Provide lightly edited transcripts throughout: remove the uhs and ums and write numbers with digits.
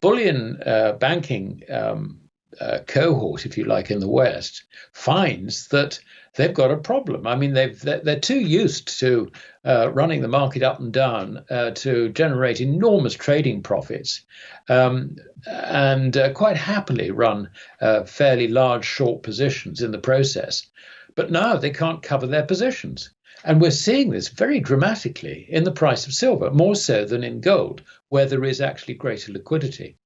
bullion banking cohort, if you like, in the West finds that they've got a problem. I mean, they're too used to running the market up and down to generate enormous trading profits, and quite happily run fairly large short positions in the process. But now they can't cover their positions. And we're seeing this very dramatically in the price of silver, more so than in gold, where there is actually greater liquidity.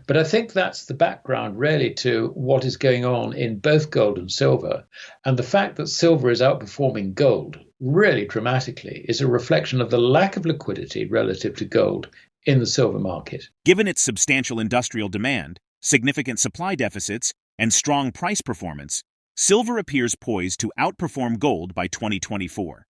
But I think that's the background really to what is going on in both gold and silver. And the fact that silver is outperforming gold really dramatically is a reflection of the lack of liquidity relative to gold in the silver market. Given its substantial industrial demand, significant supply deficits, and strong price performance, silver appears poised to outperform gold by 2024.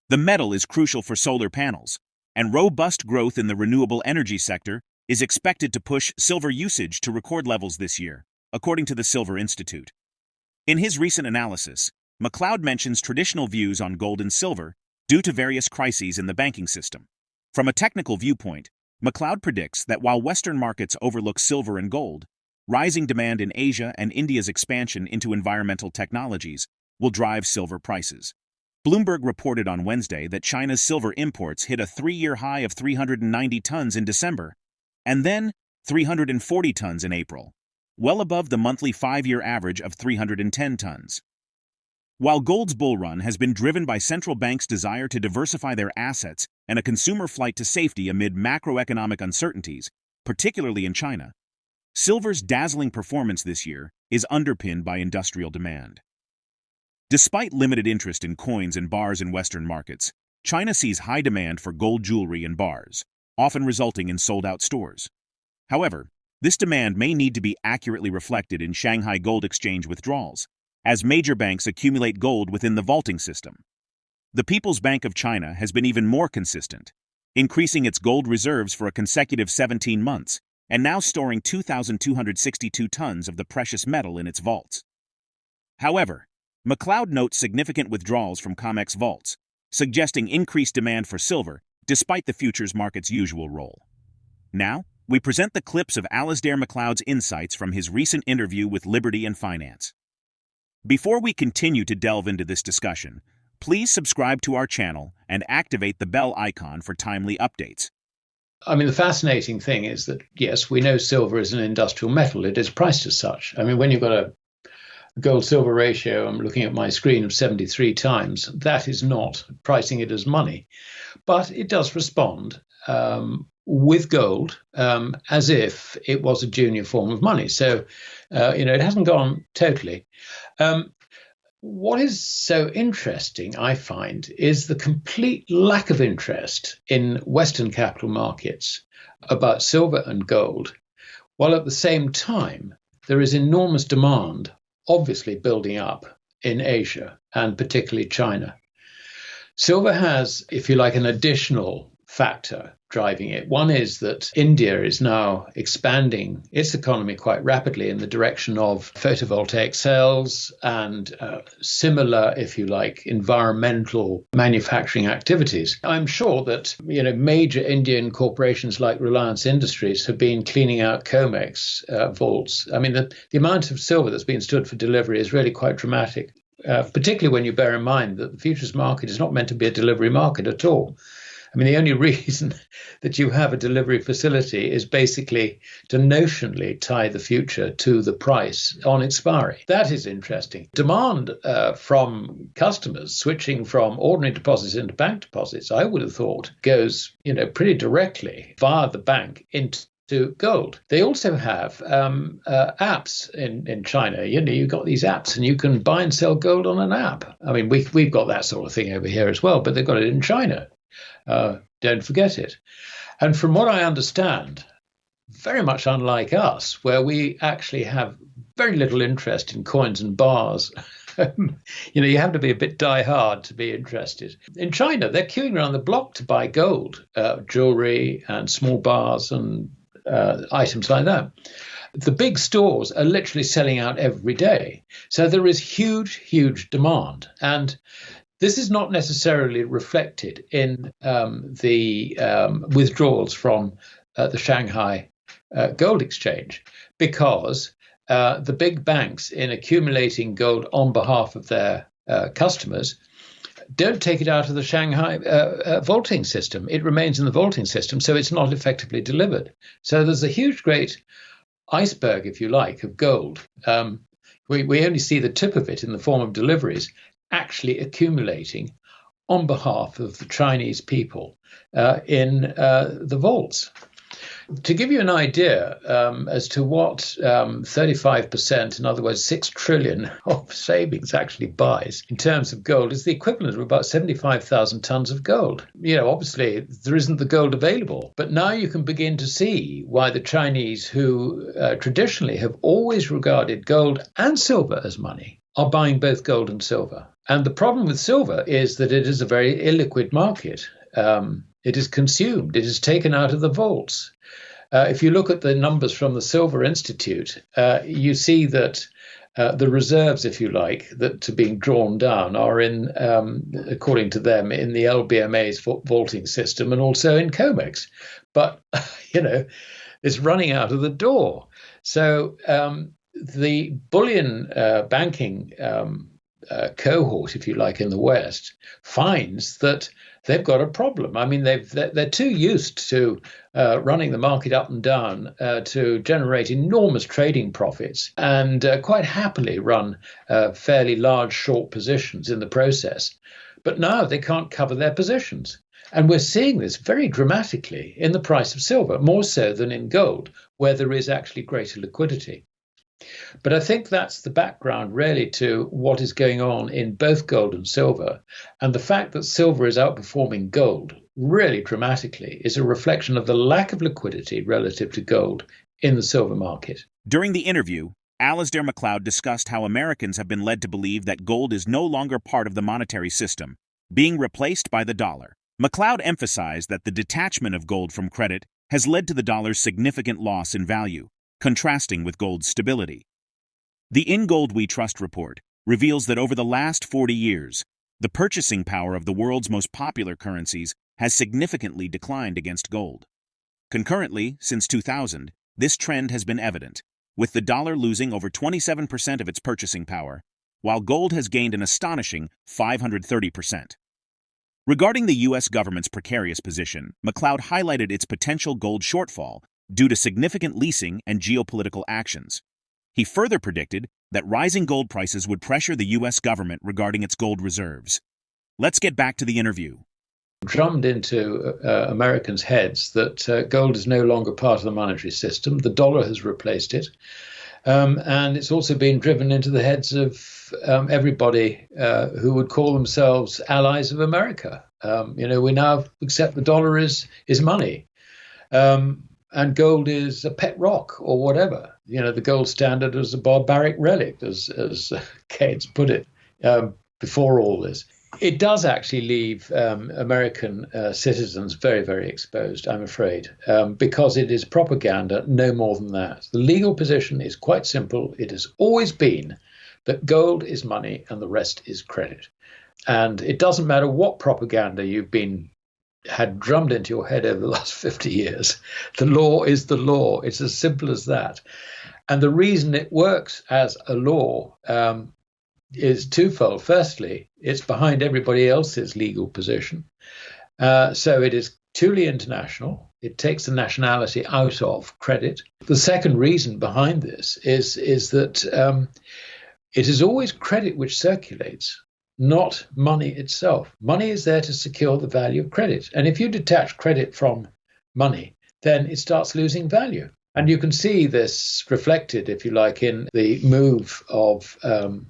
The metal is crucial for solar panels, and robust growth in the renewable energy sector is expected to push silver usage to record levels this year, according to the Silver Institute. In his recent analysis, Macleod mentions traditional views on gold and silver due to various crises in the banking system. From a technical viewpoint, Macleod predicts that while Western markets overlook silver and gold, rising demand in Asia and India's expansion into environmental technologies will drive silver prices. Bloomberg reported on Wednesday that China's silver imports hit a three-year high of 390 tons in December, and then 340 tons in April, well above the monthly five-year average of 310 tons. While gold's bull run has been driven by central banks' desire to diversify their assets and a consumer flight to safety amid macroeconomic uncertainties, particularly in China, silver's dazzling performance this year is underpinned by industrial demand. Despite limited interest in coins and bars in Western markets, China sees high demand for gold jewelry and bars, often resulting in sold-out stores. However, this demand may need to be accurately reflected in Shanghai Gold Exchange withdrawals, as major banks accumulate gold within the vaulting system. The People's Bank of China has been even more consistent, increasing its gold reserves for a consecutive 17 months, and now storing 2,262 tons of the precious metal in its vaults. However, Macleod notes significant withdrawals from COMEX vaults, suggesting increased demand for silver despite the futures market's usual role. Now, we present the clips of Alasdair Macleod's insights from his recent interview with Liberty and Finance. Before we continue to delve into this discussion, please subscribe to our channel and activate the bell icon for timely updates. I mean, the fascinating thing is that, yes, we know silver is an industrial metal. It is priced as such. I mean, when you've got a gold-silver ratio, I'm looking at my screen, of 73 times, that is not pricing it as money. But it does respond with gold as if it was a junior form of money. So, it hasn't gone totally. What is so interesting, I find, is the complete lack of interest in Western capital markets about silver and gold, while at the same time there is enormous demand, obviously building up in Asia and particularly China. Silver has, if you like, an additional factor driving it. One is that India is now expanding its economy quite rapidly in the direction of photovoltaic cells and similar, if you like, environmental manufacturing activities. I'm sure that major Indian corporations like Reliance Industries have been cleaning out COMEX vaults. I mean, the amount of silver that's been stood for delivery is really quite dramatic, particularly when you bear in mind that the futures market is not meant to be a delivery market at all. I mean, the only reason that you have a delivery facility is basically to notionally tie the future to the price on expiry. That is interesting. Demand from customers switching from ordinary deposits into bank deposits, I would have thought, goes, pretty directly via the bank into gold. They also have apps in China. You've got these apps and you can buy and sell gold on an app. I mean, we've got that sort of thing over here as well, but they've got it in China. Don't forget it. And from what I understand, very much unlike us, where we actually have very little interest in coins and bars. You have to be a bit die-hard to be interested. In China, they're queuing around the block to buy gold, jewelry and small bars and items like that. The big stores are literally selling out every day. So there is huge, huge demand. And this is not necessarily reflected in the withdrawals from the Shanghai gold exchange, because the big banks, in accumulating gold on behalf of their customers, don't take it out of the Shanghai vaulting system. It remains in the vaulting system, so it's not effectively delivered. So there's a huge, great iceberg, if you like, of gold. We only see the tip of it in the form of deliveries actually accumulating on behalf of the Chinese people in the vaults. To give you an idea as to what 35%, in other words, 6 trillion of savings actually buys in terms of gold, is the equivalent of about 75,000 tons of gold. Obviously, there isn't the gold available. But now you can begin to see why the Chinese, who traditionally have always regarded gold and silver as money, are buying both gold and silver. And the problem with silver is that it is a very illiquid market. It is consumed. It is taken out of the vaults. If you look at the numbers from the Silver Institute, you see that the reserves, if you like, that are being drawn down are in, according to them, in the LBMA's vaulting system and also in COMEX. But, it's running out of the door. So the bullion banking cohort, if you like, in the West finds that they've got a problem. I mean, they're too used to running the market up and down to generate enormous trading profits, and quite happily run fairly large short positions in the process. But now they can't cover their positions. And we're seeing this very dramatically in the price of silver, more so than in gold, where there is actually greater liquidity. But I think that's the background really to what is going on in both gold and silver. And the fact that silver is outperforming gold really dramatically is a reflection of the lack of liquidity relative to gold in the silver market. During the interview, Alasdair Macleod discussed how Americans have been led to believe that gold is no longer part of the monetary system, being replaced by the dollar. Macleod emphasized that the detachment of gold from credit has led to the dollar's significant loss in value, contrasting with gold's stability. The In Gold We Trust report reveals that over the last 40 years, the purchasing power of the world's most popular currencies has significantly declined against gold. Concurrently, since 2000, this trend has been evident, with the dollar losing over 27% of its purchasing power, while gold has gained an astonishing 530%. Regarding the U.S. government's precarious position, Macleod highlighted its potential gold shortfall due to significant leasing and geopolitical actions. He further predicted that rising gold prices would pressure the U.S. government regarding its gold reserves. Let's get back to the interview. Drummed into Americans' heads that gold is no longer part of the monetary system. The dollar has replaced it. And it's also been driven into the heads of everybody who would call themselves allies of America. We now accept the dollar is money. And gold is a pet rock or whatever. The gold standard is a barbaric relic, as Keynes put it, before all this. It does actually leave American citizens very, very exposed, I'm afraid, because it is propaganda, no more than that. The legal position is quite simple. It has always been that gold is money and the rest is credit. And it doesn't matter what propaganda you've had drummed into your head over the last 50 years. The law is the law. It's as simple as that. And the reason it works as a law is twofold. Firstly, it's behind everybody else's legal position. So it is truly international. It takes the nationality out of credit. The second reason behind this is that it is always credit which circulates, not money itself. Money is there to secure the value of credit. And if you detach credit from money, then it starts losing value. And you can see this reflected, if you like, in the move of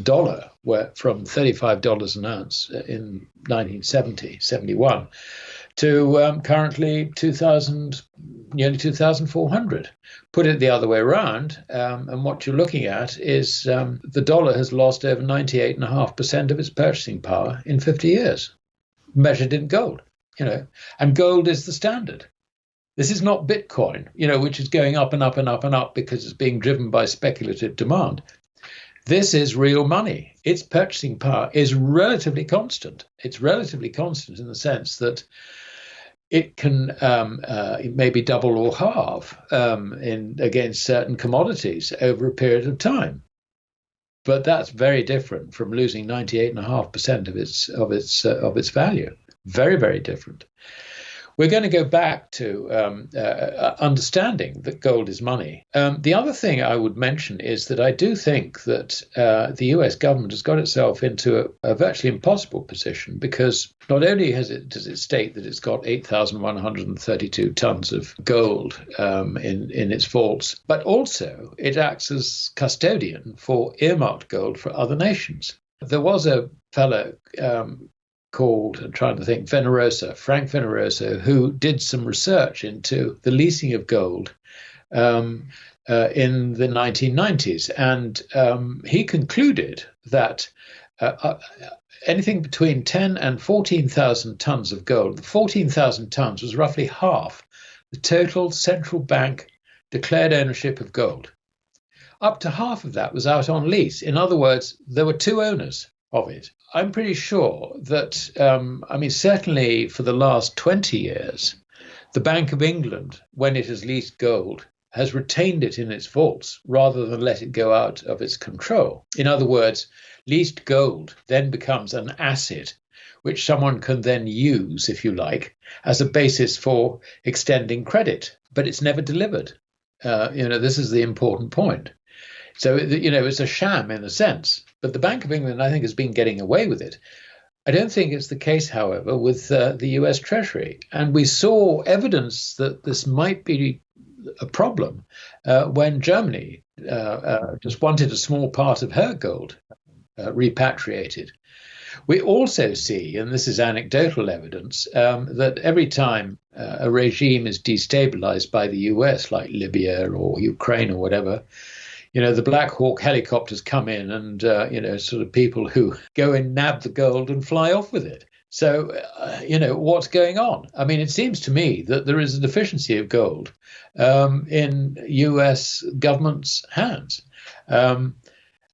dollar, where from $35 an ounce in 1970, 71, to currently nearly 2,400. Put it the other way around, and what you're looking at is the dollar has lost over 98.5% of its purchasing power in 50 years, measured in gold. And gold is the standard. This is not Bitcoin, which is going up and up and up and up because it's being driven by speculative demand. This is real money. Its purchasing power is relatively constant. It's relatively constant in the sense that it can maybe double or halve against certain commodities over a period of time. But that's very different from losing 98.5% of its value. Very, very different. We're going to go back to understanding that gold is money. The other thing I would mention is that I do think that the US government has got itself into a virtually impossible position, because not only does it state that it's got 8,132 tons of gold in its vaults, but also it acts as custodian for earmarked gold for other nations. There was a fellow called, I'm trying to think, Frank Venerosa, who did some research into the leasing of gold in the 1990s. And he concluded that anything between 10 and 14,000 tons of gold, the 14,000 tons was roughly half the total central bank declared ownership of gold. Up to half of that was out on lease. In other words, there were two owners of it. I'm pretty sure that, certainly for the last 20 years, the Bank of England, when it has leased gold, has retained it in its vaults rather than let it go out of its control. In other words, leased gold then becomes an asset which someone can then use, if you like, as a basis for extending credit, but it's never delivered. This is the important point. So, it's a sham in a sense, but the Bank of England, I think, has been getting away with it. I don't think it's the case, however, with the US Treasury. And we saw evidence that this might be a problem when Germany just wanted a small part of her gold repatriated. We also see, and this is anecdotal evidence, that every time a regime is destabilized by the US, like Libya or Ukraine or whatever, the Black Hawk helicopters come in and, sort of people who go and nab the gold and fly off with it. So, what's going on? I mean, it seems to me that there is a deficiency of gold in US government's hands.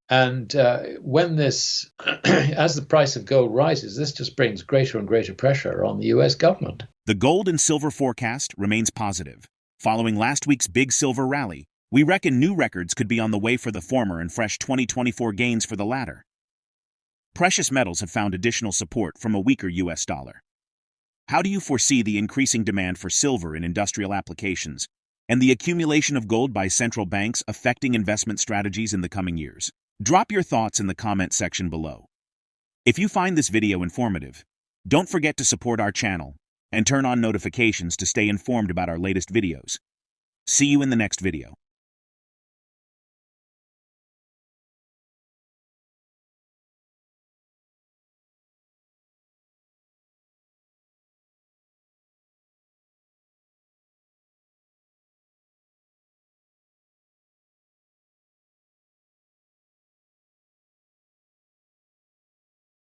And when this, as the price of gold rises, this just brings greater and greater pressure on the US government. The gold and silver forecast remains positive. Following last week's big silver rally, we reckon new records could be on the way for the former and fresh 2024 gains for the latter. Precious metals have found additional support from a weaker US dollar. How do you foresee the increasing demand for silver in industrial applications and the accumulation of gold by central banks affecting investment strategies in the coming years? Drop your thoughts in the comment section below. If you find this video informative, don't forget to support our channel and turn on notifications to stay informed about our latest videos. See you in the next video.